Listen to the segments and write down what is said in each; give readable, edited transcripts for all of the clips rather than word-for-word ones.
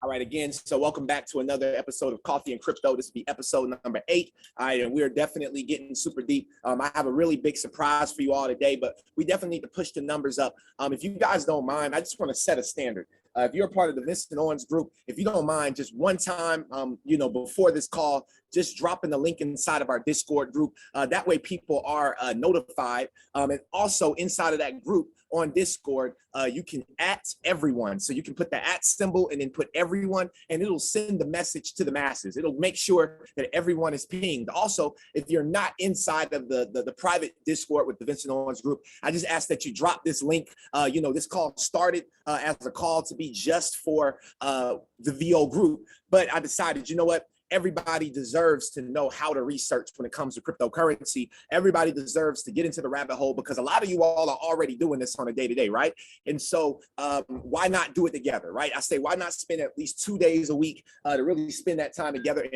All right, again, so welcome back to another episode of Coffee and Crypto. This will be episode number 8. All right, and we're definitely getting super deep. I have a really big surprise for you all today, but we definitely need to push the numbers up. If you guys don't mind, I just want to set a standard. If you're a part of the Vincent Owens Group, if you don't mind, just one time, before this call, just dropping the link inside of our Discord group. That way people are notified. And also inside of that group on Discord, you can @ everyone. So you can put the @ symbol and then put everyone, and it'll send the message to the masses. It'll make sure that everyone is pinged. Also, if you're not inside of the private Discord with the Vincent Owens Group, I just ask that you drop this link. This call started as a call to be just for the VO group, but I decided, you know what? Everybody deserves to know how to research when it comes to cryptocurrency. Everybody deserves to get into the rabbit hole because a lot of you all are already doing this on a day-to-day, right? And so why not do it together, right? I say, why not spend at least 2 days a week to really spend that time together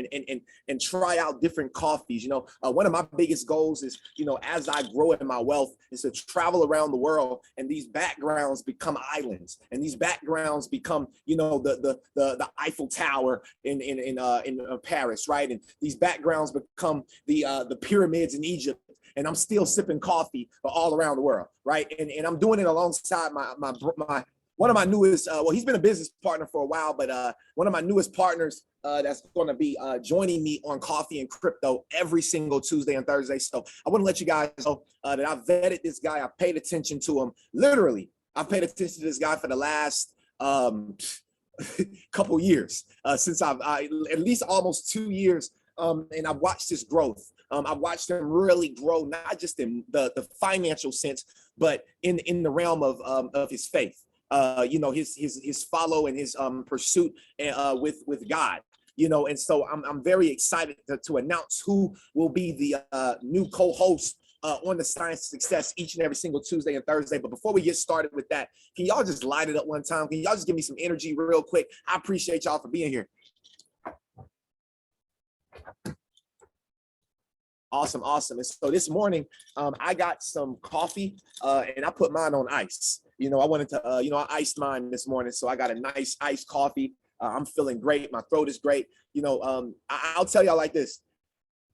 and try out different coffees. One of my biggest goals is, as I grow in my wealth, is to travel around the world, and these backgrounds become islands, and these backgrounds become, the Eiffel Tower in Paris, right? And these backgrounds become the pyramids in Egypt, and I'm still sipping coffee all around the world, right? And I'm doing it alongside my one of my newest, he's been a business partner for a while, but one of my newest partners that's going to be joining me on Coffee and Crypto every single Tuesday and Thursday. So I want to let you guys know that I vetted this guy. I paid attention to him. Literally, I've paid attention to this guy for the last couple years, since I've at least almost 2 years, and I've watched his growth. I've watched him really grow, not just in the financial sense, but in the realm of his faith. His follow and his pursuit with God. And so I'm very excited to announce who will be the new co-host on the Science of Success each and every single Tuesday and Thursday. But before we get started with that, can y'all just light it up one time? Can y'all just give me some energy real quick? I appreciate y'all for being here. Awesome. And so this morning, I got some coffee and I put mine on ice. I wanted to, I iced mine this morning. So I got a nice iced coffee. I'm feeling great. My throat is great. I'll tell y'all like this.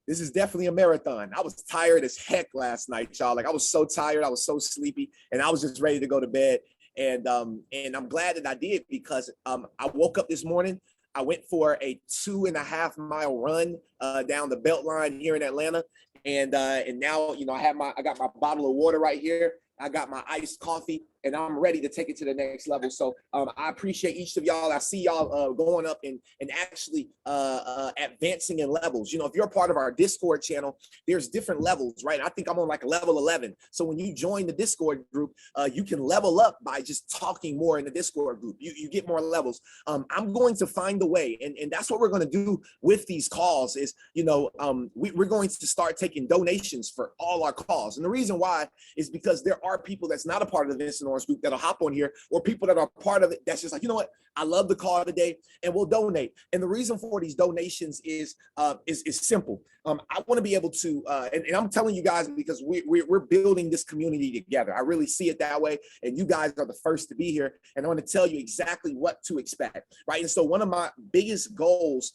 This is definitely a marathon. I was tired as heck last night, y'all. Like, I was so tired. I was so sleepy, and I was just ready to go to bed. And I'm glad that I did, because I woke up this morning. I went for a 2.5-mile run down the Beltline here in Atlanta, and now I got my bottle of water right here. I got my iced coffee, and I'm ready to take it to the next level. So I appreciate each of y'all. I see y'all going up and actually advancing in levels. If you're a part of our Discord channel, there's different levels, right? I think I'm on like level 11. So when you join the Discord group, you can level up by just talking more in the Discord group. You get more levels. I'm going to find a way, and that's what we're going to do with these calls is, we're going to start taking donations for all our calls. And the reason why is because there are people that's not a part of the Vincent Owens Group that'll hop on here, or people that are part of it that's just like, you know what, I love the call today, and we'll donate. And the reason for these donations is simple. I want to be able to, and I'm telling you guys because we're building this community together. I really see it that way, and you guys are the first to be here, and I want to tell you exactly what to expect, right? And so one of my biggest goals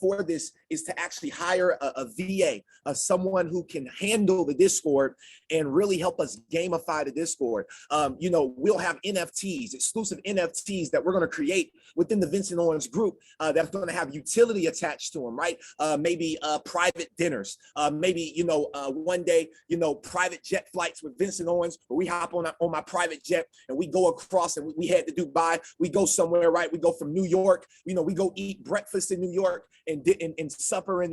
for this is to actually hire a VA, someone who can handle the Discord and really help us gamify the Discord. We'll have NFTs, exclusive NFTs that we're going to create within the Vincent Owens Group that's going to have utility attached to them, right? Maybe private dinners, maybe, one day, private jet flights with Vincent Owens, where we hop on my private jet and we go across and we head to Dubai. We go somewhere, right? We go from New York, we go eat breakfast in New York and supper in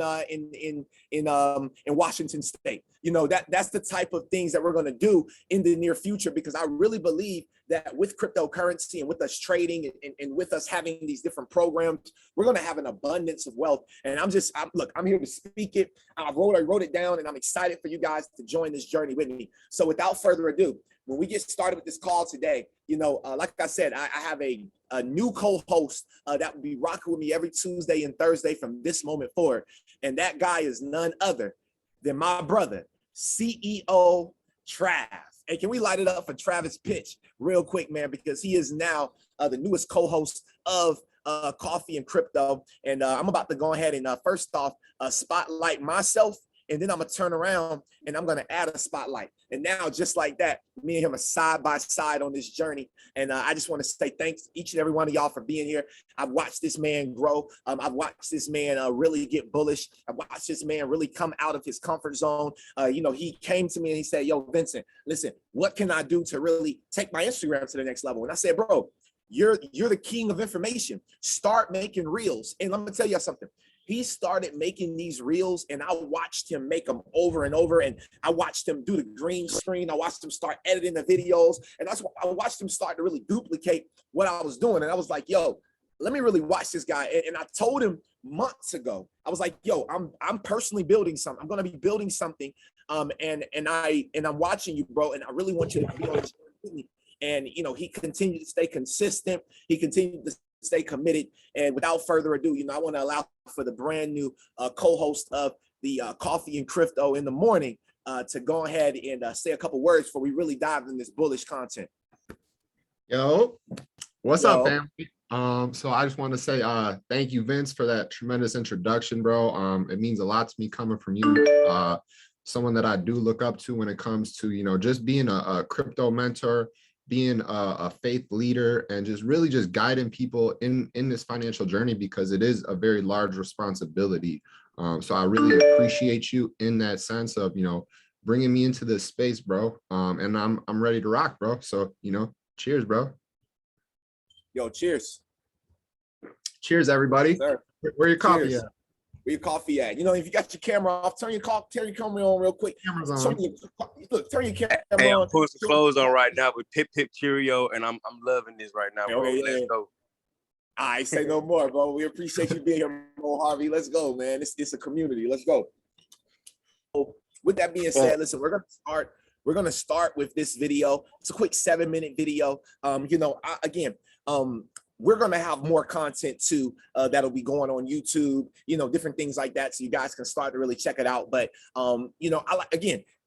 Washington State. That's the type of things that we're going to do in the near future, because I really believe that with cryptocurrency and with us trading and with us having these different programs, we're going to have an abundance of wealth. And I'm here to speak it. I wrote it down, and I'm excited for you guys to join this journey with me. So without further ado, when we get started with this call today, like I said, I have a new co-host that will be rocking with me every Tuesday and Thursday from this moment forward. And that guy is none other than my brother, CEO Trav. Hey, can we light it up for Travis Pitch real quick, man? Because he is now the newest co-host of Coffee and Crypto. And I'm about to go ahead and first off, spotlight myself. And then I'm gonna turn around and I'm gonna add a spotlight. And now, just like that, me and him are side by side on this journey. And I just want to say thanks to each and every one of y'all for being here. I've watched this man grow. I've watched this man really get bullish. I've watched this man really come out of his comfort zone. You know, he came to me and he said, "Yo, Vincent, listen, what can I do to really take my Instagram to the next level?" And I said, "Bro, you're the king of information. Start making reels." And I'm gonna tell you something. He started making these reels and I watched him make them over and over. And I watched him do the green screen. I watched him start editing the videos. And that's what I watched him start to really duplicate what I was doing. And I was like, yo, let me really watch this guy. And I told him months ago, I was like, yo, I'm personally building something. I'm going to be building something. And I'm watching you, bro. And I really want you to be on this journey. And, you know, he continued to stay consistent. He continued to stay committed. And without further ado, you know, I want to allow for the brand new co-host of the Coffee and Crypto in the Morning to go ahead and say a couple words before we really dive in this bullish content. Yo, what's up, family? So I just want to say thank you, Vince, for that tremendous introduction, bro. It means a lot to me coming from you, someone that I do look up to when it comes to, you know, just being a crypto mentor, being a faith leader, and just really just guiding people in this financial journey, because it is a very large responsibility. So I really appreciate you in that sense of, you know, bringing me into this space, bro. And I'm ready to rock, bro. So, you know, cheers, bro. Yo, cheers. Cheers, everybody. Yes, where your coffee cheers. at? Where your coffee at? You know, if you got your camera off, turn your camera on real quick. Camera's on. Turn your camera hey, on. I'm putting some clothes on right now with Pip Cheerio, and I'm loving this right now, bro. Okay, Let's go. I say no more, bro. We appreciate you being here, Mo Harvey. Let's go, man. It's a community. Let's go. So with that being said, listen, we're gonna start with this video. It's a quick 7-minute video. You know, we're going to have more content too that'll be going on YouTube, you know, different things like that. So you guys can start to really check it out. But, you know,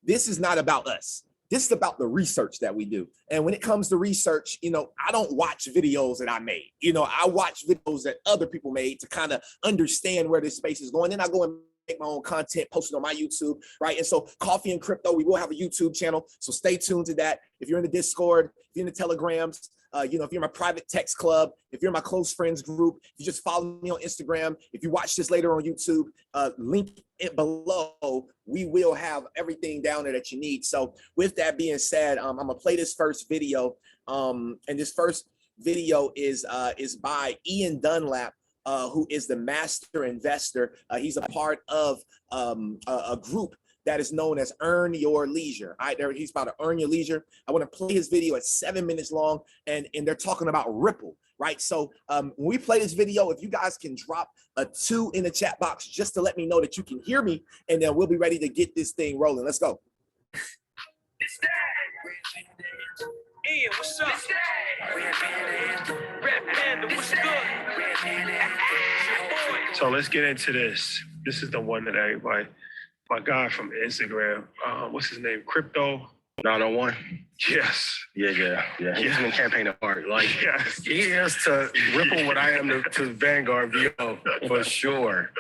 this is not about us. This is about the research that we do. And when it comes to research, you know, I don't watch videos that I made. You know, I watch videos that other people made to kind of understand where this space is going. Then I go and make my own content, post it on my YouTube, right? And so Coffee and Crypto, we will have a YouTube channel. So stay tuned to that. If you're in the Discord, if you're in the Telegrams, you know, if you're in my private text club, if you're in my close friends group, if you just follow me on Instagram, if you watch this later on YouTube, link it below. We will have everything down there that you need. So with that being said, I'm gonna play this first video. And this first video is by Ian Dunlap, who is the master investor. He's a part of a group that is known as Earn Your Leisure. All right, he's about to earn your leisure. I want to play his video. It's 7 minutes long, and they're talking about Ripple, right? So when we play this video, if you guys can drop a 2 in the chat box just to let me know that you can hear me, and then we'll be ready to get this thing rolling. Let's go. Ian, what's up? Red Panda, what's good? So let's get into this. This is the one that everybody, my guy from Instagram, what's his name? Crypto 901. Yes. Yeah. He's been campaigning hard. Like, Yes. he is to Ripple what I am to Vanguard VO for sure.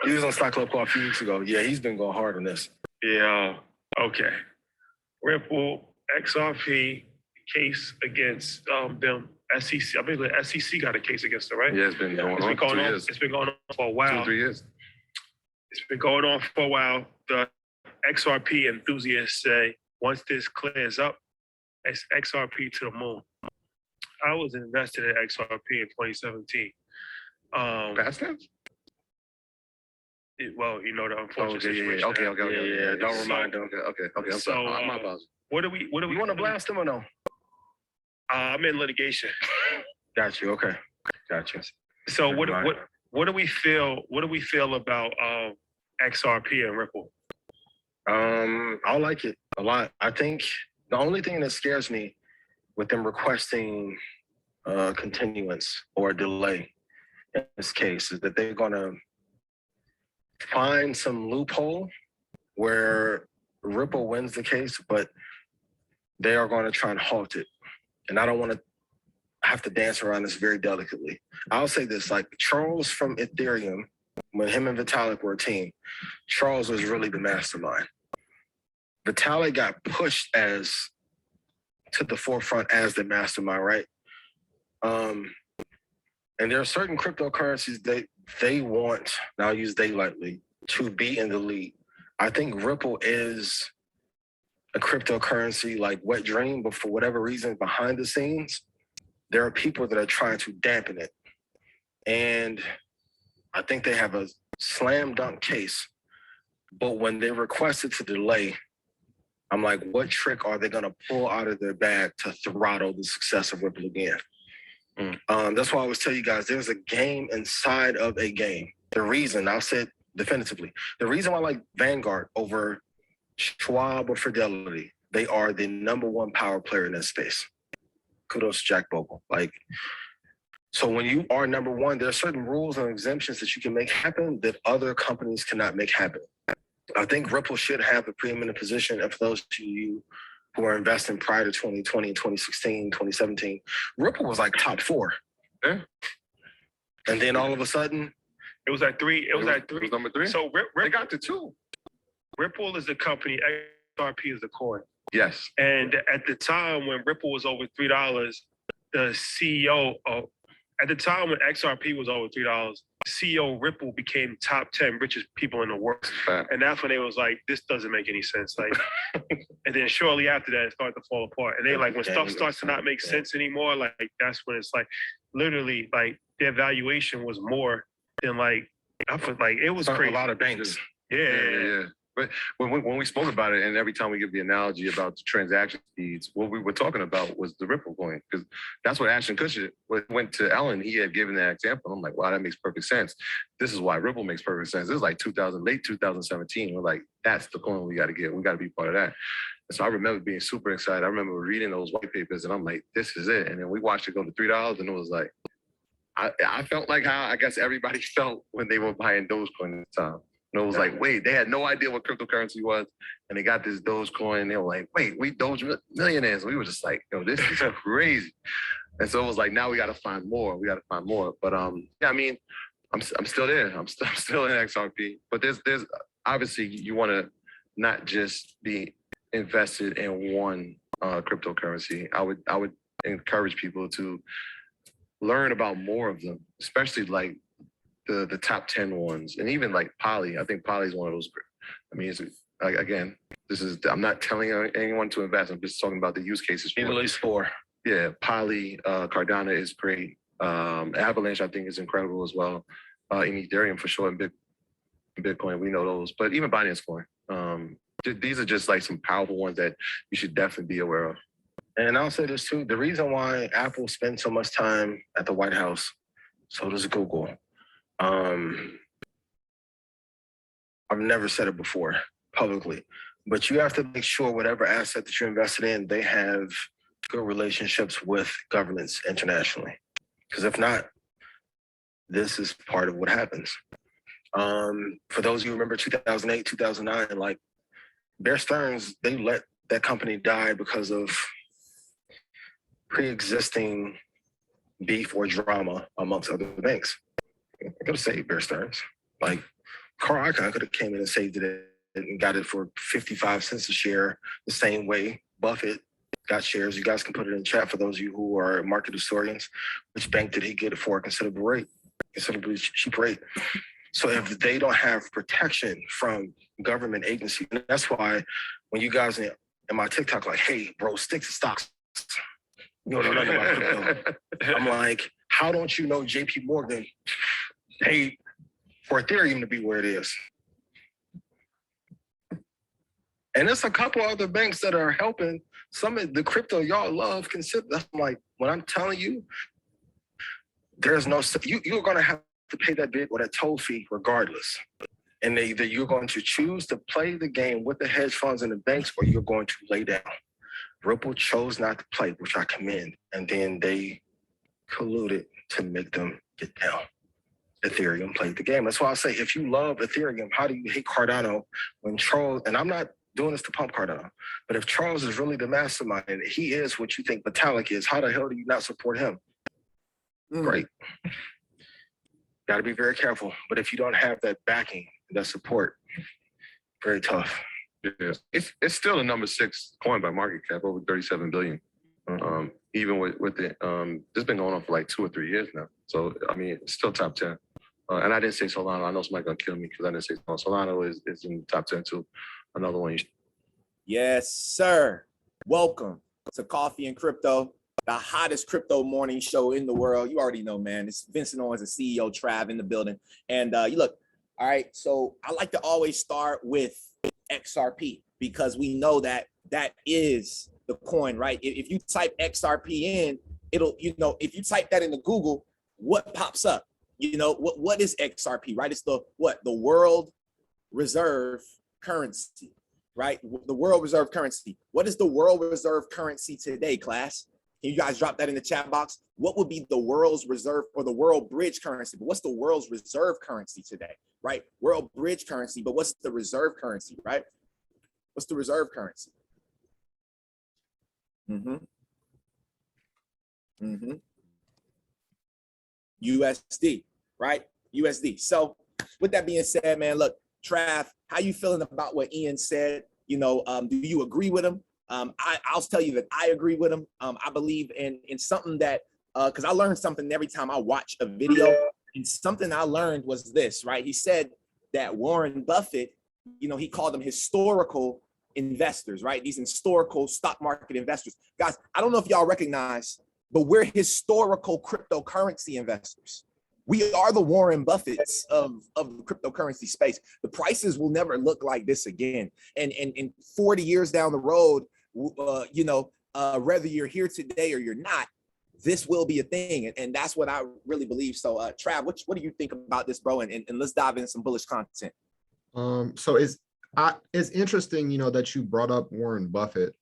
He was on Stock Club Call a few weeks ago. Yeah, he's been going hard on this. Yeah. Okay. Ripple, XRP case against them. SEC. I believe the SEC got a case against them, right? Yeah, it's been going on for 2 years. It's been going on for a while. 2 or 3 years. It's been going on for a while. The XRP enthusiasts say once this clears up, it's XRP to the moon. I was invested in XRP in 2017. Past tense? Well, you know the unfortunate situation. Okay. Yeah. Don't remind them. Okay. I'm So, sorry. My apologies. What do we? You want to blast him or no? I'm in litigation. Got you. Okay. Got you. So what do we feel? What do we feel about XRP and Ripple? I like it a lot. I think the only thing that scares me with them requesting continuance or delay in this case is that they're going to find some loophole where Ripple wins the case, but they are going to try and halt it. And I don't want to I have to dance around this very delicately. I'll say this, like Charles from Ethereum, when him and Vitalik were a team, Charles was really the mastermind. Vitalik got pushed as to the forefront as the mastermind, right? And there are certain cryptocurrencies that they want, and I'll use they lightly, to be in the lead. I think Ripple is a cryptocurrency like Wet Dream, but for whatever reason, behind the scenes, there are people that are trying to dampen it. And I think they have a slam dunk case. But when they requested to delay, I'm like, what trick are they going to pull out of their bag to throttle the success of Ripple again? That's why I always tell you guys, there's a game inside of a game. The reason, I'll say it definitively, the reason why I like Vanguard over Schwab or Fidelity, they are the #1 power player in that space. Kudos to Jack Bogle. Like, so when you are #1, there are certain rules and exemptions that you can make happen that other companies cannot make happen. I think Ripple should have the preeminent position. And for those of you who are investing prior to 2020, 2016, 2017, Ripple was like top 4. Yeah. And then all of a sudden, It was at 3. It was at 3. It was number 3. So They got to 2. Ripple is the company, XRP is the coin. Yes. And at the time when Ripple was over $3, the CEO of, at the time when XRP was over $3, CEO Ripple became top 10 richest people in the world. And that's when they was like, this doesn't make any sense. Like, and then shortly after that, it started to fall apart. And they like, when stuff starts to not make sense anymore, like that's when it's like, literally, like their valuation was more than like, I feel like it was crazy. a lot of banks. Yeah. But when we spoke about it, and every time we give the analogy about the transaction speeds, what we were talking about was the Ripple coin, because that's what Ashton Kutcher went to Ellen. He had given that example. I'm like, wow, that makes perfect sense. This is why Ripple makes perfect sense. This is like late 2017. We're like, that's the coin we got to get. We got to be part of that. And so I remember being super excited. I remember reading those white papers, and I'm like, this is it. And then we watched it go to $3, and it was like, I felt like how I guess everybody felt when they were buying Dogecoin at the time. And it was like, wait, they had no idea what cryptocurrency was. And they got this Dogecoin. They were like, wait, we Doge millionaires. We were just like, yo, this is crazy. And so it was like, now we got to find more. We got to find more. But yeah, I mean, I'm still there. I'm still in XRP. But there's obviously you want to not just be invested in one cryptocurrency. I would encourage people to learn about more of them, especially like the top 10 ones, and even like Poly. I think Poly is one of those. I mean, it's, like, again, I'm not telling anyone to invest. I'm just talking about the use cases. At least 4. Yeah, Poly, Cardano is great. Avalanche, I think, is incredible as well. In Ethereum for sure, and Bitcoin, we know those. But even Binance Coin. These are just like some powerful ones that you should definitely be aware of. And I'll say this too, the reason why Apple spends so much time at the White House, so does Google. I've never said it before publicly, but you have to make sure whatever asset that you're invested in, they have good relationships with governments internationally. Because if not, this is part of what happens. For those of you who remember 2008, 2009, like Bear Stearns, they let that company die because of pre-existing beef or drama amongst other banks. I could have saved Bear Stearns. Like Carl Icahn could have came in and saved it and got it for 55 cents a share, the same way Buffett got shares. You guys can put it in chat for those of you who are market historians. Which bank did he get it for a considerably cheap rate? So if they don't have protection from government agencies, and that's why when you guys in my TikTok like, hey, bro, stick to stocks. You don't know nothing about crypto. I'm like, how don't you know JP Morgan paid for Ethereum to be where it is? And there's a couple other banks that are helping some of the crypto y'all love. Consider. I'm like, when I'm telling you, there's no, you're going to have to pay that bid or that toll fee regardless. And either you're going to choose to play the game with the hedge funds and the banks, or you're going to lay down. Ripple chose not to play, which I commend. And then they colluded to make them get down. Ethereum played the game. That's why I say, if you love Ethereum, how do you hate Cardano when Charles, and I'm not doing this to pump Cardano, but if Charles is really the mastermind and he is what you think Vitalik is, how the hell do you not support him? great. Got to be very careful. But if you don't have that backing, that support, very tough. Yeah. It's still the number 6 coin by market cap, over 37 billion. Even with it, this been going on for like 2 or 3 years now. So I mean, it's still top 10. And I didn't say Solana. I know somebody's gonna kill me because I didn't say Solana. Solana is in the top 10 too. Another one. Yes, sir. Welcome to Coffee and Crypto, the hottest crypto morning show in the world. You already know, man. It's Vincent Owens, the CEO, Trav in the building. And you look, all right. So I like to always start with XRP because we know that that is the coin, right? If you type XRP in, it'll, if you type that into Google, what pops up? What is XRP, right? It's the world reserve currency, right? The world reserve currency. What is the world reserve currency today, class? Can you guys drop that in the chat box? What would be the world's reserve or the world bridge currency? But what's the world's reserve currency today, right? World bridge currency, but what's the reserve currency, right? What's the reserve currency? USD, right? USD. So with that being said, man, look, Trav, how you feeling about what Ian said? Do you agree with him? I'll tell you that I agree with him. I believe in something that, because I learned something every time I watch a video, and something I learned was this, right? He said that Warren Buffett, he called them historical investors, right? These historical stock market investors. Guys, I don't know if y'all recognize, but we're historical cryptocurrency investors. We are the Warren Buffetts of the cryptocurrency space. The prices will never look like this again. And 40 years down the road, whether you're here today or you're not, this will be a thing. And that's what I really believe. So Trav, what do you think about this, bro? And let's dive into some bullish content. So it's interesting, that you brought up Warren Buffett.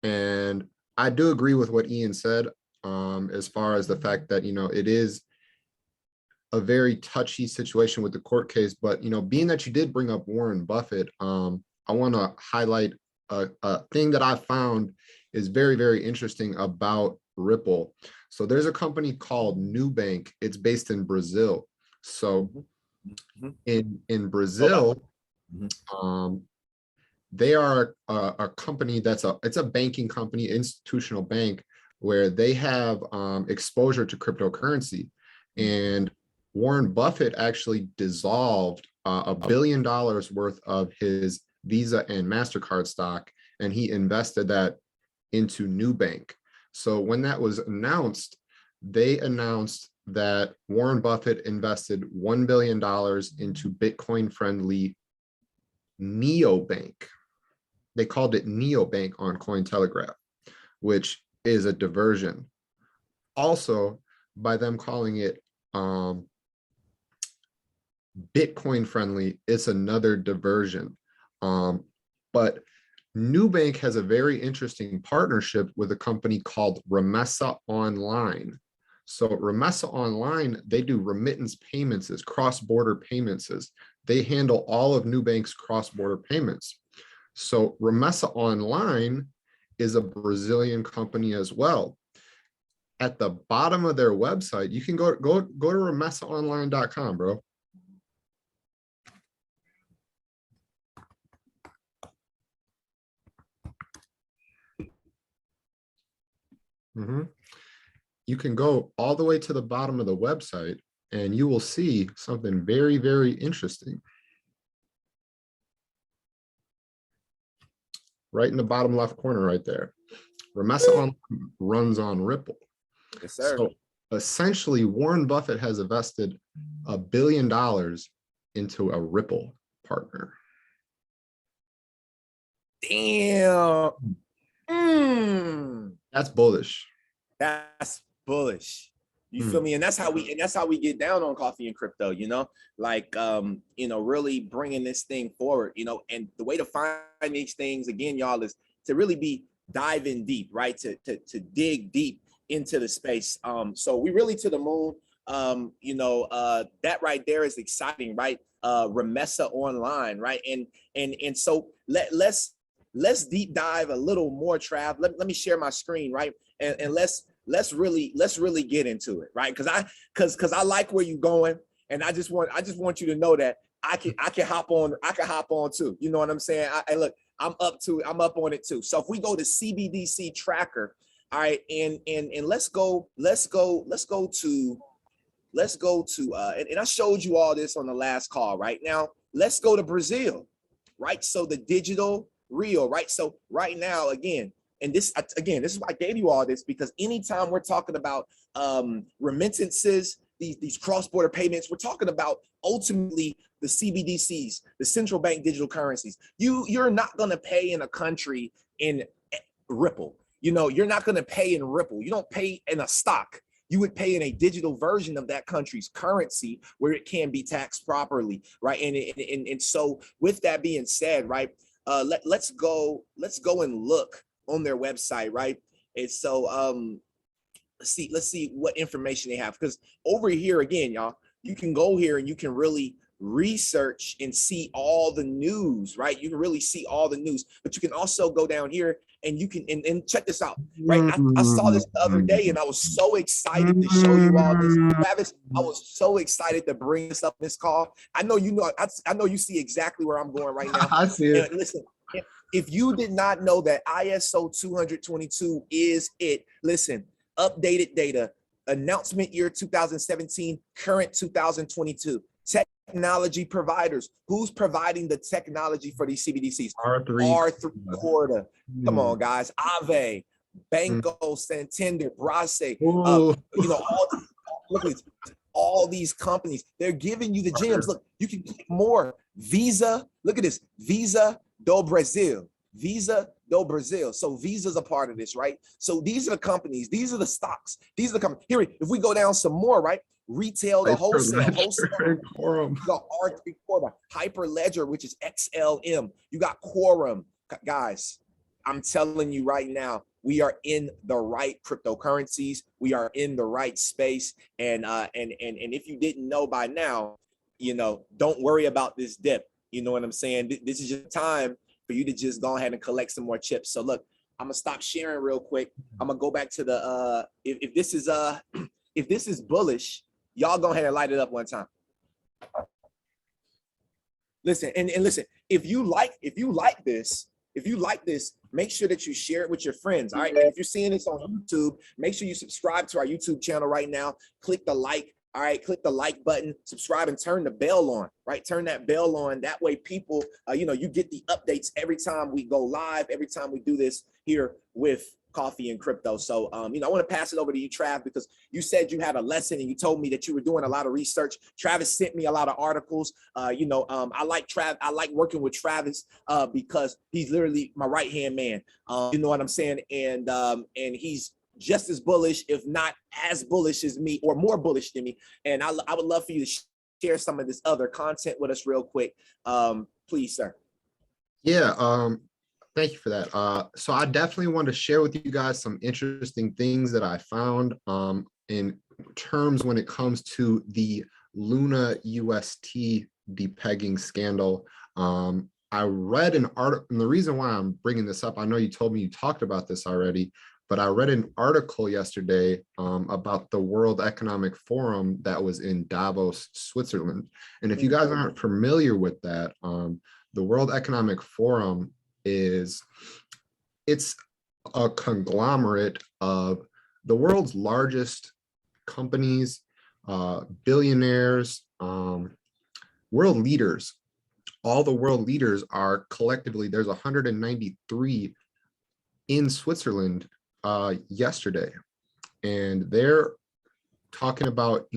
And I do agree with what Ian said, as far as the fact that, it is a very touchy situation with the court case. But, being that you did bring up Warren Buffett, I want to highlight a thing that I found is very, very interesting about Ripple. So there's a company called Nubank. It's based in Brazil. So in Brazil, they are a company it's a banking company, institutional bank, where they have exposure to cryptocurrency. And Warren Buffett actually dissolved $1 billion worth of his Visa and MasterCard stock, and he invested that into Nubank. So when that was announced, they announced that Warren Buffett invested $1 billion into Bitcoin-friendly neobank. They called it neobank on Cointelegraph, which is a diversion. Also, by them calling it Bitcoin friendly, it's another diversion. But Nubank has a very interesting partnership with a company called Remessa Online. So Remessa Online, they do remittance payments, cross-border payments. They handle all of Nubank's cross-border payments. So Remessa Online is a Brazilian company as well. At the bottom of their website, you can go to remessaonline.com, bro. You can go all the way to the bottom of the website and you will see something very, very interesting. Right in the bottom left corner right there. Remessa Online runs on Ripple. Yes, sir. So essentially, Warren Buffett has invested $1 billion into a Ripple partner. Damn. That's bullish. That's bullish. You feel me? And that's how we get down on Coffee and Crypto, really bringing this thing forward, and the way to find these things again, y'all, is to really be diving deep, right? To dig deep into the space. So we really to the moon. That right there is exciting, right? Remessa Online, right? And so let's deep dive a little more, Trav. Let me share my screen, right? And let's let's really get into it, right? Because I like where you're going, and I just want you to know that I can hop on too. You know what I'm saying? Look, I'm up on it too. So if we go to CBDC tracker, all right, and let's go to and I showed you all this on the last call. Right now, let's go to Brazil, right? So the digital real, right? So right now, again, this is why I gave you all this, because anytime we're talking about remittances, these cross-border payments, we're talking about ultimately the CBDCs, the central bank digital currencies. You're not going to pay in a country in Ripple. You know, you're not going to pay in Ripple. You don't pay in a stock. You would pay in a digital version of that country's currency where it can be taxed properly, right? And so with that being said, right, let's go and look on their website, right? And so let's see what information they have, because over here again, y'all, you can go here and you can really research and see all the news, right? You can really see all the news, but you can also go down here and you can and check this out, right? I saw this the other day and I was so excited to show you all this. Travis, I was so excited to bring this up in this call. I know I know you see exactly where I'm going right now. I see it. And listen, if you did not know that ISO 222 is it, listen, updated data, announcement year 2017, current 2022. Technology providers. Who's providing the technology for these CBDCs? R3 Corda. Come on, guys. Aave, Banco, Santander, Brace. Look at this. All these companies, they're giving you the gems. Look, you can click more. Visa, look at this. Visa do Brasil. Visa do Brasil. So Visa's a part of this, right? So these are the companies. These are the stocks. These are the companies. Here, if we go down some more, right? Retail, the wholesale, you got R3 Corda, Hyperledger, which is XLM. You got Quorum. Guys, I'm telling you right now, we are in the right cryptocurrencies. We are in the right space. And if you didn't know by now, you know, don't worry about this dip. You know what I'm saying? This is your time for you to just go ahead and collect some more chips. So look, I'm gonna stop sharing real quick. I'm gonna go back to the if this is bullish, y'all go ahead and light it up one time. Listen, and listen, if you like this, make sure that you share it with your friends. All right. And if you're seeing this on YouTube, make sure you subscribe to our YouTube channel right now. Click the like. All right, click the like button, subscribe, and turn the bell on, right? Turn that bell on. That way people, you get the updates every time we go live, every time we do this here with Coffee and Crypto. So, I want to pass it over to you, Trav, because you said you had a lesson and you told me that you were doing a lot of research. Travis sent me a lot of articles. I like working with Travis because he's literally my right-hand man. You know what I'm saying? And he's just as bullish, if not as bullish as me, or more bullish than me. And I would love for you to share some of this other content with us real quick. Please, sir. Yeah, thank you for that. So I definitely want to share with you guys some interesting things that I found in terms when it comes to the Luna UST depegging scandal. I read an article, and the reason why I'm bringing this up, I know you told me you talked about this already, but I read an article yesterday about the World Economic Forum that was in Davos, Switzerland. And if you guys aren't familiar with that, the World Economic Forum it's a conglomerate of the world's largest companies, billionaires, world leaders. All the world leaders are collectively, there's 193 in Switzerland yesterday, and they're talking about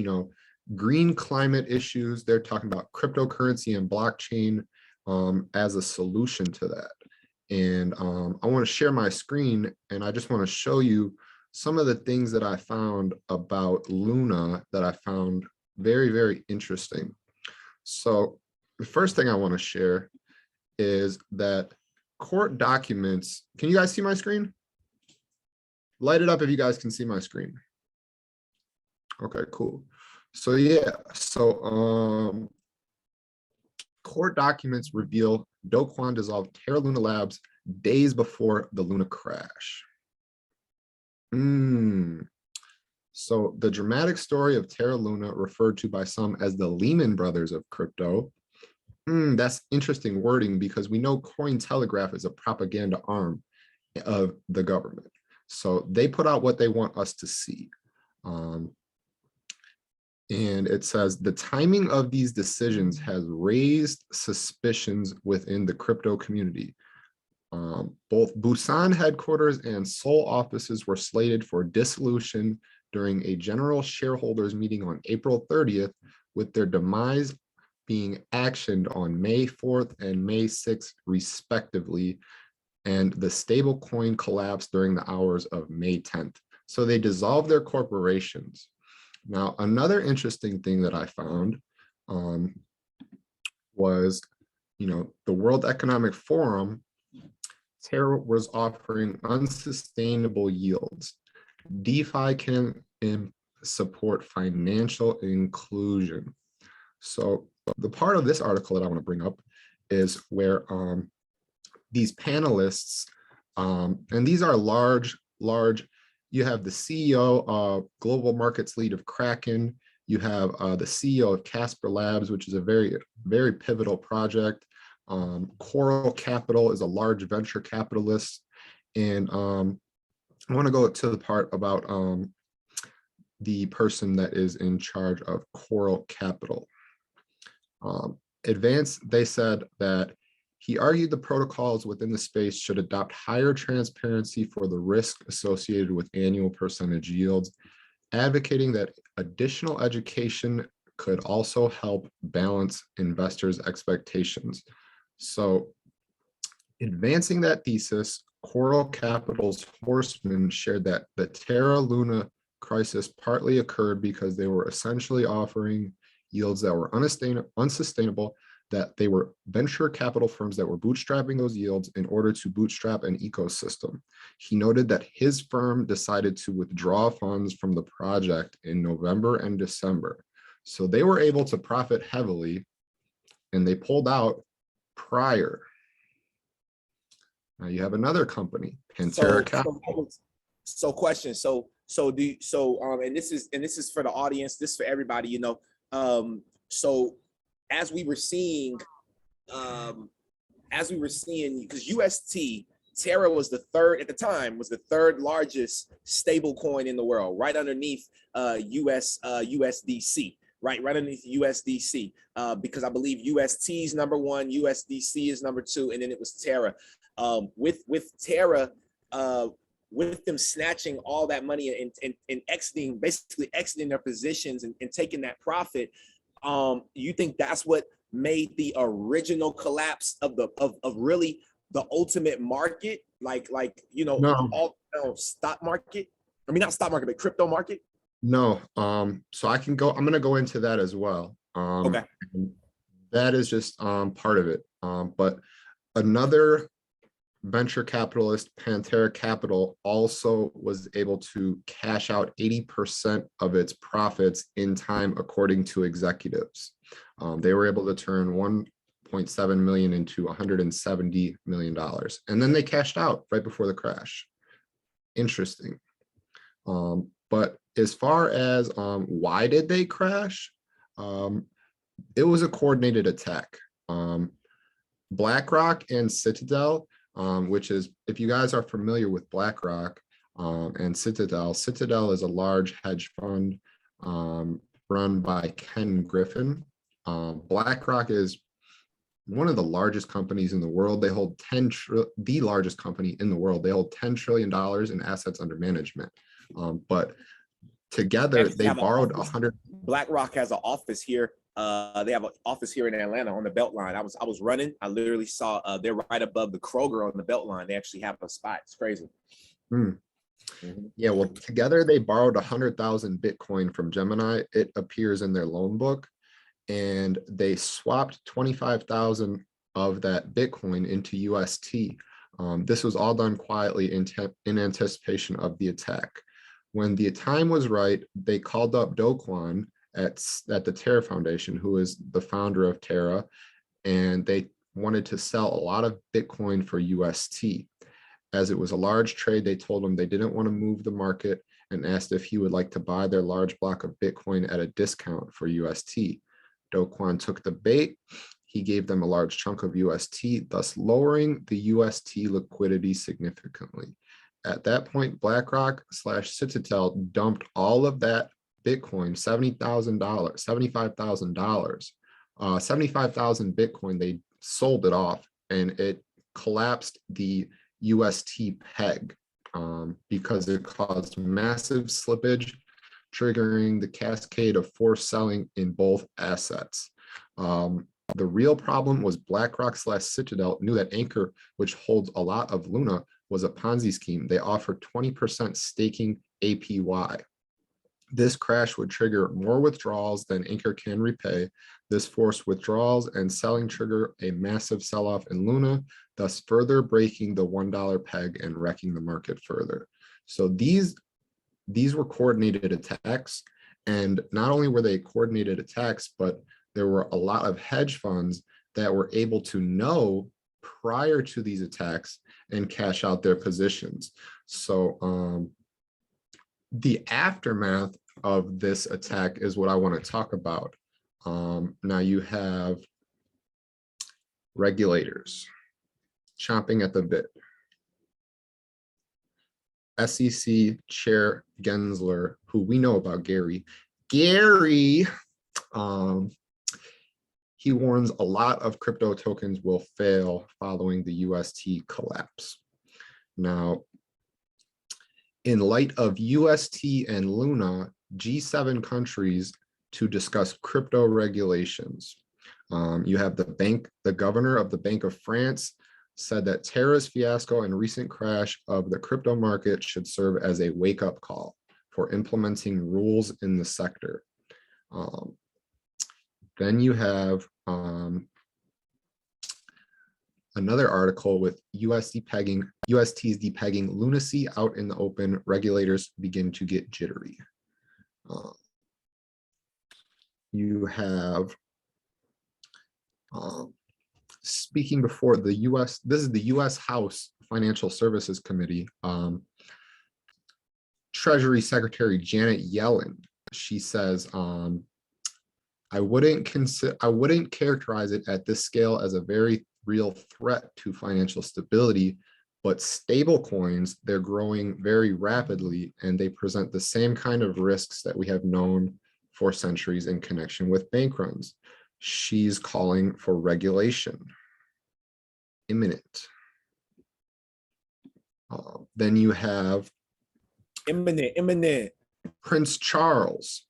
green climate issues. They're talking about cryptocurrency and blockchain as a solution to that. And I want to share my screen, and I just want to show you some of the things that I found about Luna that I found very, very interesting. So the first thing I want to share is that court documents. Can you guys see my screen? Light it up if you guys can see my screen. Okay, cool. So yeah, so court documents reveal Do Kwon dissolved Terra Luna Labs days before the Luna crash. So the dramatic story of Terra Luna, referred to by some as the Lehman Brothers of crypto. That's interesting wording because we know Cointelegraph is a propaganda arm of the government. So they put out what they want us to see. And it says the timing of these decisions has raised suspicions within the crypto community. Both Busan headquarters and Seoul offices were slated for dissolution during a general shareholders meeting on April 30th, with their demise being actioned on May 4th and May 6th, respectively, and the stablecoin collapsed during the hours of May 10th. So they dissolved their corporations. Now, another interesting thing that I found was, the World Economic Forum, Terra was offering unsustainable yields. DeFi can support financial inclusion. So the part of this article that I want to bring up is where these panelists, and these are large, you have the CEO of Global Markets Lead of Kraken, you have the CEO of Casper Labs, which is a very, very pivotal project. Coral Capital is a large venture capitalist. And I want to go to the part about the person that is in charge of Coral Capital. They said that he argued the protocols within the space should adopt higher transparency for the risk associated with annual percentage yields, advocating that additional education could also help balance investors' expectations. So, advancing that thesis, Coral Capital's horsemen shared that the Terra Luna crisis partly occurred because they were essentially offering yields that were unsustainable, that they were venture capital firms that were bootstrapping those yields in order to bootstrap an ecosystem. He noted that his firm decided to withdraw funds from the project in November and December. So they were able to profit heavily and they pulled out prior. Now you have another company, Pantera Capital. So question. And this is for the audience, this is for everybody, so as we were seeing, because UST, Terra was the third, at the time, was the third largest stable coin in the world, right underneath USDC, right underneath USDC, because I believe UST is number one, USDC is number two, and then it was Terra. With Terra, with them snatching all that money and basically exiting their positions and taking that profit, you think that's what made the original collapse of really the ultimate market, stock market? I mean, not stock market, but crypto market. No. So I'm going to go into that as well. Okay. That is just part of it. But another venture capitalist, Pantera Capital, also was able to cash out 80% of its profits in time, according to executives. They were able to turn 1.7 million into $170 million. And then they cashed out right before the crash. Interesting. But as far as why did they crash? It was a coordinated attack. BlackRock and Citadel, which is, if you guys are familiar with BlackRock and Citadel is a large hedge fund run by Ken Griffin. BlackRock is one of the largest companies in the world. They hold the largest company in the world. They hold $10 trillion in assets under management. But together they borrowed 100. BlackRock has an office here. They have an office here in Atlanta on the Beltline. I was running. I literally saw they're right above the Kroger on the Beltline. They actually have a spot. It's crazy. Yeah, well, together they borrowed 100,000 Bitcoin from Gemini. It appears in their loan book, and they swapped 25,000 of that Bitcoin into UST. This was all done quietly in anticipation of the attack. When the time was right, they called up Do Kwon at the Terra Foundation, who is the founder of Terra, and they wanted to sell a lot of Bitcoin for UST. As it was a large trade, they told them they didn't want to move the market and asked if he would like to buy their large block of Bitcoin at a discount for UST. Do Kwon took the bait. He gave them a large chunk of UST, thus lowering the UST liquidity significantly. At that point, BlackRock/Citadel dumped all of that Bitcoin, $70,000, $75,000, 75,000 Bitcoin. They sold it off, and it collapsed the UST peg because it caused massive slippage, triggering the cascade of forced selling in both assets. The real problem was BlackRock/Citadel knew that Anchor, which holds a lot of Luna, was a Ponzi scheme. They offered 20% staking APY. This crash would trigger more withdrawals than Anchor can repay. This forced withdrawals and selling trigger a massive sell-off in Luna, thus further breaking the $1 peg and wrecking the market further. So these were coordinated attacks, and not only were they coordinated attacks, but there were a lot of hedge funds that were able to know prior to these attacks and cash out their positions. So the aftermath of this attack is what I want to talk about. Now you have regulators chomping at the bit. SEC Chair Gensler, who we know about, Gary, he warns a lot of crypto tokens will fail following the UST collapse. Now, in light of UST and Luna, G7 countries to discuss crypto regulations. You have the governor of the Bank of France said that terrorist fiasco and recent crash of the crypto market should serve as a wake-up call for implementing rules in the sector. Then you have another article with UST's depegging lunacy out in the open. Regulators begin to get jittery. You have speaking before the U.S. This is the U.S. House Financial Services Committee. Treasury Secretary Janet Yellen. She says, I wouldn't characterize it at this scale as a very real threat to financial stability, but stable coins, they're growing very rapidly, and they present the same kind of risks that we have known for centuries in connection with bank runs. She's calling for regulation, imminent. Then you have imminent. Prince Charles.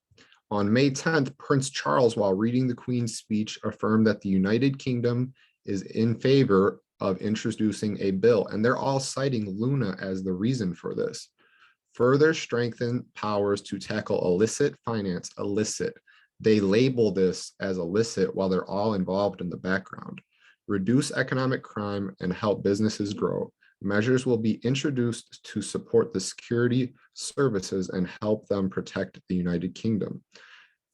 On May 10th, Prince Charles, while reading the Queen's speech, affirmed that the United Kingdom is in favor of introducing a bill, and they're all citing Luna as the reason for this. Further strengthen powers to tackle illicit finance, illicit. They label this as illicit while they're all involved in the background. Reduce economic crime and help businesses grow. Measures will be introduced to support the security services and help them protect the United Kingdom.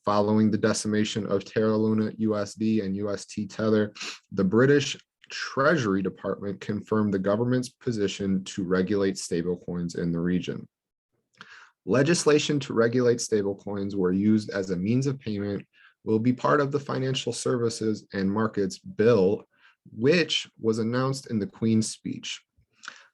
Following the decimation of Terra Luna USD and UST Tether, the British Treasury Department confirmed the government's position to regulate stablecoins in the region. Legislation to regulate stablecoins were used as a means of payment will be part of the Financial Services and Markets Bill, which was announced in the Queen's speech.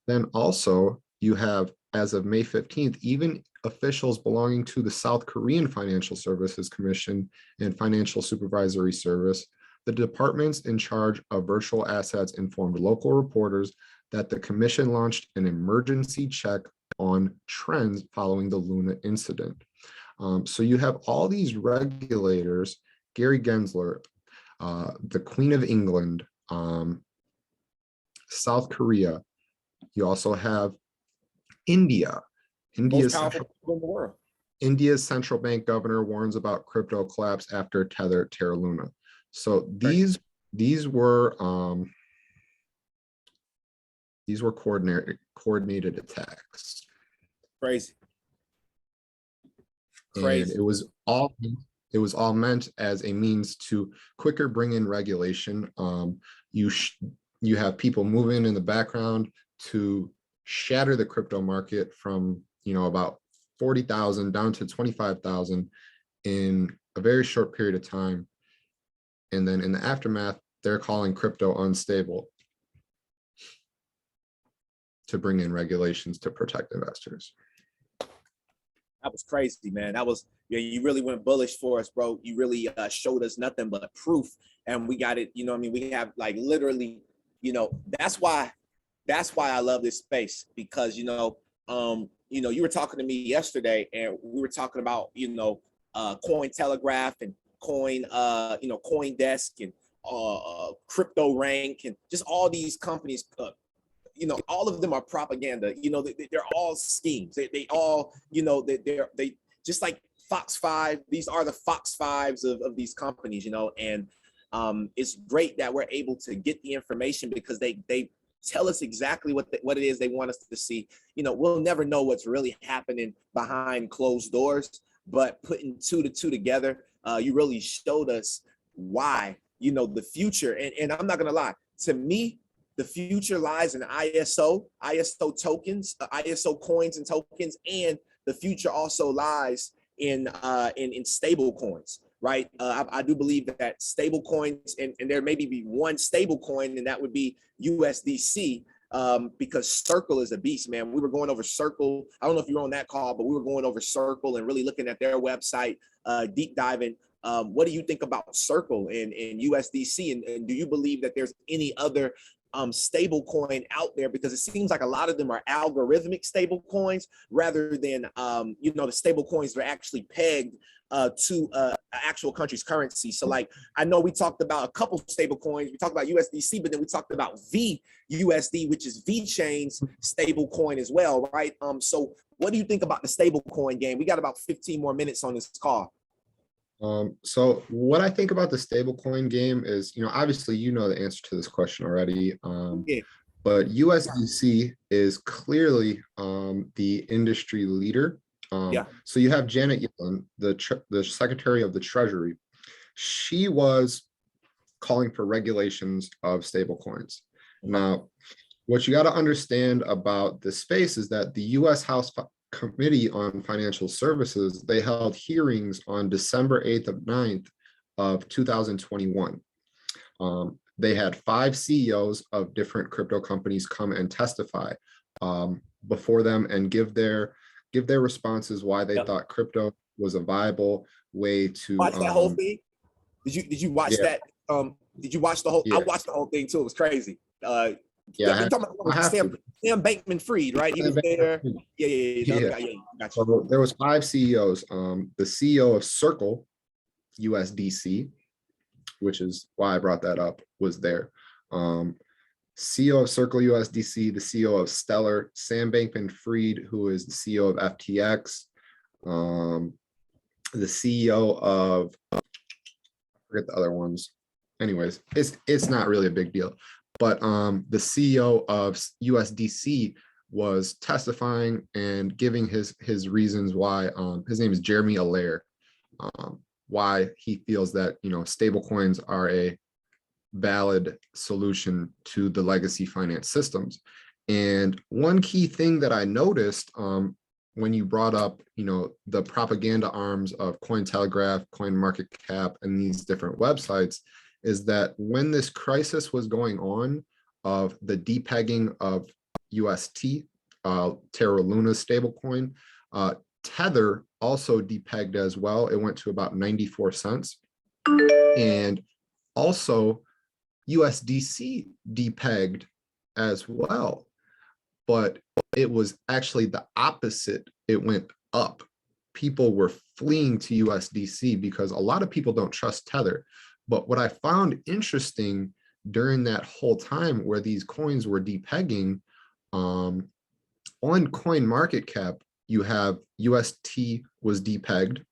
Then also you have, as of May 15th, even officials belonging to the South Korean Financial Services Commission and Financial Supervisory Service, the departments in charge of virtual assets informed local reporters that the commission launched an emergency check on trends following the Luna incident. So you have all these regulators, Gary Gensler, the Queen of England, South Korea. You also have India. India's central bank governor warns about crypto collapse after Terra Luna. So these were coordinated attacks. Crazy. And it was all meant as a means to quicker bring in regulation. You have people moving in the background to shatter the crypto market from about 40,000 down to 25,000 in a very short period of time. And then in the aftermath, they're calling crypto unstable to bring in regulations to protect investors. That was crazy, man. That was, yeah, you really went bullish for us, bro. You really showed us nothing but proof, and we got it. You know what I mean? We have like literally, you know, that's why I love this space, because, you know, you were talking to me yesterday and we were talking about, Cointelegraph and CoinDesk and Crypto Rank and just all these companies. All of them are propaganda. They're all schemes. They all, they just like Fox 5. These are the Fox 5s of these companies, and it's great that we're able to get the information, because they tell us exactly what it is they want us to see. We'll never know what's really happening behind closed doors, but putting two to two together, you really showed us why, the future. And I'm not gonna lie, to me, the future lies in ISO tokens, ISO coins and tokens, and the future also lies in stable coins, right? I do believe that stable coins, and there maybe be one stable coin, and that would be USDC, because Circle is a beast, man. We were going over Circle. I don't know if you were on that call, but we were going over Circle and really looking at their website, deep diving. What do you think about Circle and USDC? And do you believe that there's any other stable coin out there? Because it seems like a lot of them are algorithmic stable coins rather than the stable coins that are actually pegged to actual country's currency. So like, I know we talked about a couple stable coins. We talked about USDC, but then we talked about VUSD, which is VeChain's stable coin as well, right? So what do you think about the stable coin game? We got about 15 more minutes on this call. So what I think about the stablecoin game is, obviously, the answer to this question already. Yeah. But USDC is clearly the industry leader. So you have Janet Yellen, the Secretary of the Treasury. She was calling for regulations of stablecoins. Now, what you got to understand about this space is that the U.S. House Committee on Financial Services, they held hearings on December 8th and 9th of 2021. They had 5 CEOs of different crypto companies come and testify before them and give their responses why they thought crypto was a viable way to watch that whole thing. Did you watch that? Did you watch the whole? I watched the whole thing too. It was crazy. You're talking about Sam Bankman-Fried, right? He was there. Gotcha. So there was 5 CEOs. The CEO of Circle USDC, which is why I brought that up, was there. CEO of Circle USDC, the CEO of Stellar, Sam Bankman-Fried, who is the CEO of FTX, the CEO of, I forget the other ones. Anyways, it's not really a big deal. But the CEO of USDC was testifying and giving his reasons why. His name is Jeremy Allaire. Why he feels that stable coins are a valid solution to the legacy finance systems. And one key thing that I noticed when you brought up the propaganda arms of Cointelegraph, CoinMarketCap, and these different websites, is that when this crisis was going on of the depegging of UST, Terra Luna stablecoin, Tether also depegged as well. It went to about 94 cents. And also USDC depegged as well. But it was actually the opposite. It went up. People were fleeing to USDC because a lot of people don't trust Tether. But what I found interesting during that whole time where these coins were depegging, on CoinMarketCap, you have UST was depegged,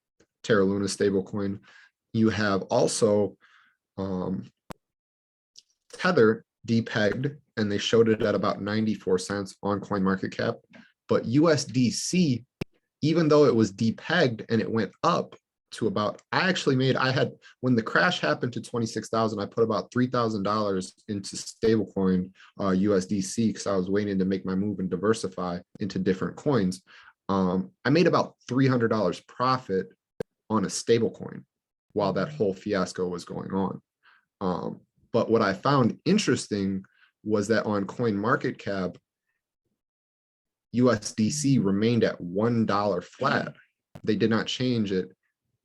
Terra Luna stablecoin. You have also Tether depegged, and they showed it at about 94 cents on CoinMarketCap. But USDC, even though it was depegged and it went up to about, when the crash happened to 26,000, I put about $3,000 into stablecoin USDC, because I was waiting to make my move and diversify into different coins. I made about $300 profit on a stable coin while that whole fiasco was going on. But what I found interesting was that on CoinMarketCap, USDC remained at $1 flat. They did not change it.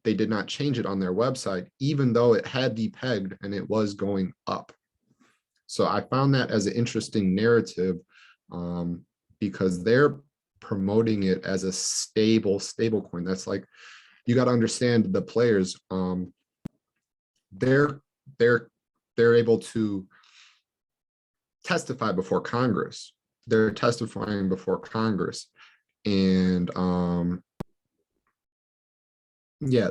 They did not change it on their website, even though it had depegged and it was going up. So I found that as an interesting narrative, because they're promoting it as a stable coin. That's like, you got to understand the players. They're able to testify before Congress. They're testifying before Congress, and yeah,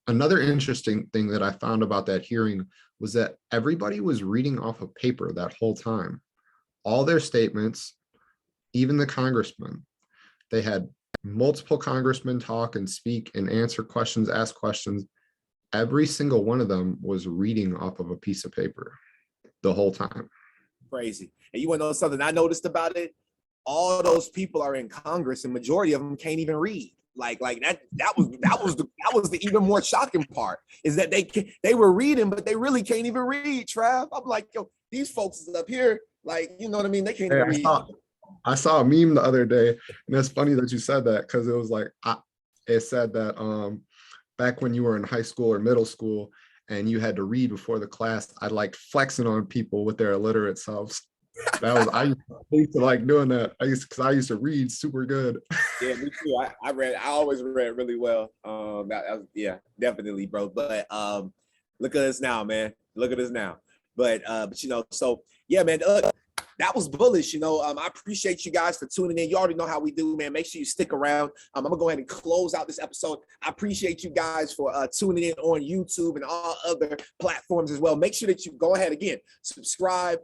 another interesting thing that I found about that hearing was that everybody was reading off of paper that whole time. All their statements, even the congressmen, they had multiple congressmen talk and speak and answer questions, ask questions. Every single one of them was reading off of a piece of paper the whole time. Crazy. And you want to know something I noticed about it? All those people are in Congress, and majority of them can't even read. Like that was the even more shocking part, is that they were reading, but they really can't even read, Trav. I'm like, yo, these folks is up here, like, you know what I mean? They can't even read. I saw a meme the other day, and it's funny that you said that, because it was like, it said that back when you were in high school or middle school and you had to read before the class, I like flexing on people with their illiterate selves. That was, I used to like doing that. Because I used to read super good. Yeah, me too. I always read really well. Yeah, definitely, bro. But look at us now, man. Look at us now. But you know, so yeah, man. That was bullish, you know. I appreciate you guys for tuning in. You already know how we do, man. Make sure you stick around. I'm gonna go ahead and close out this episode. I appreciate you guys for tuning in on YouTube and all other platforms as well. Make sure that you go ahead again, subscribe,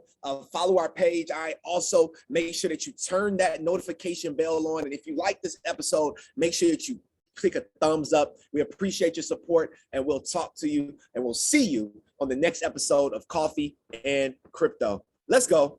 follow our page. I also make sure that you turn that notification bell on. And if you like this episode, make sure that you click a thumbs up. We appreciate your support, and we'll talk to you and we'll see you on the next episode of Coffee and Crypto. Let's go.